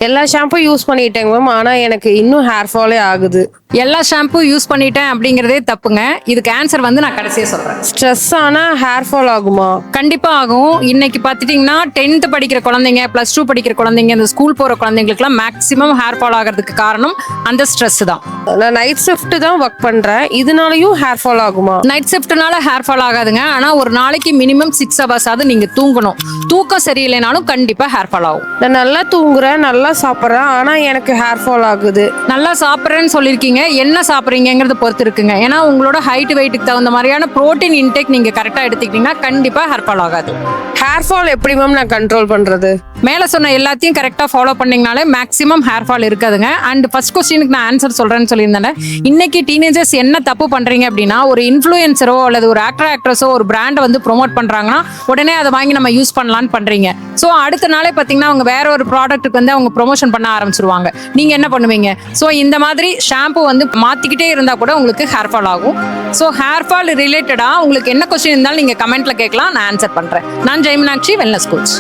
எல்லா ஷாம்பும் யூஸ் பண்ணிட்டேங்க மேம். ஆனா எனக்கு இன்னும் ஹேர் ஃபாலே ஆகுது. எல்லா ஷாம்பு யூஸ் பண்ணிட்டேன் அப்படிங்கறதே தப்புங்க. இதுக்கு ஆன்சர் வந்து நான் கடைசியா சொல்றேன். ஸ்ட்ரெஸ் ஆனா ஹேர் ஃபால் ஆகுமா? கண்டிப்பா ஆகும். இன்னைக்கு பாத்துட்டீங்கன்னா 10th படிக்கிற குழந்தைங்க, +2 படிக்கிற குழந்தைங்க, இந்த ஸ்கூல் போற குழந்தைங்களுக்குலாம் மேக்ஸிமம் ஹேர் ஃபால் ஆகிறதுக்கு காரணம் அந்த ஸ்ட்ரெஸ் தான். நான் நைட் ஷிஃப்ட் தான் ஒர்க் பண்றேன். இதனாலயும் ஹேர் ஃபால் ஆகுமா? நைட் ஷிஃப்ட்னால ஹேர் ஃபால் ஆகாதுங்க. ஆனா ஒரு நாளைக்கு மினிமம் 6 hours ஆவது நீங்க தூங்கணும். தூக்கம் சரியில்லைனாலும் கண்டிப்பா ஹேர் ஃபால் ஆகும். நான் நல்லா தூங்குறேன், நல்லா சாப்பிட்றேன், ஆனா எனக்கு ஹேர் ஃபால் ஆகுது. நல்லா சாப்பிட்றேன்னு சொல்லியிருக்கீங்க, என்ன சாப்பிட்றீங்கிறத பொறுத்து இருக்குங்க. ஏன்னா உங்களோட ஹைட் வெயிட்டுக்கு தகுந்த மாதிரியான புரோட்டீன் இன்டேக் நீங்க கரெக்டா எடுத்துக்கிட்டீங்கன்னா கண்டிப்பா ஹேர் ஃபால் ஆகாது. ஹேர் ஃபால் எப்படி மேம் நான் கண்ட்ரோல் பண்றது? மேல சொன்ன எல்லாத்தையும் கரெக்டா ஃபாலோ பண்ணீங்கனாலே மேக்ஸிமம் ஹேர் ஃபால் இருக்காதுங்க. அண்ட் ஃபர்ஸ்ட் கொஸ்டினுக்கு நான் ஆன்சர் சொல்றேன்னு சொல்லியிருந்தேன். இன்னைக்கு டீனேஜர்ஸ் என்ன தப்பு பண்றீங்க அப்படின்னா, ஒரு இன்ஃப்ளூயன்சரோ அல்லது ஒரு ஆக்ட்ரஸோ ஒரு பிராண்டை வந்து ப்ரொமோட் பண்றாங்கன்னா உடனே அதை வாங்கி நம்ம யூஸ் பண்ணலான்னு பண்றீங்க. ஸோ அடுத்த நாளே பார்த்தீங்கன்னா அவங்க வேற ஒரு ப்ராடக்ட்டுக்கு வந்து அவங்க ப்ரொமோஷன் பண்ண ஆரம்பிச்சிருவாங்க. நீங்க என்ன பண்ணுவீங்க? ஸோ இந்த மாதிரி ஷாம்பு வந்து மாத்திக்கிட்டே இருந்தா கூட உங்களுக்கு ஹேர் ஃபால் ஆகும். ஸோ ஹேர் ஃபால் ரிலேட்டடா உங்களுக்கு என்ன கொஸ்டின் இருந்தாலும் நீங்க கமெண்ட்ல கேட்கலாம், நான் ஆன்சர் பண்றேன். நான் ஜெயமீனாட்சி, வெல்னஸ் கோச்.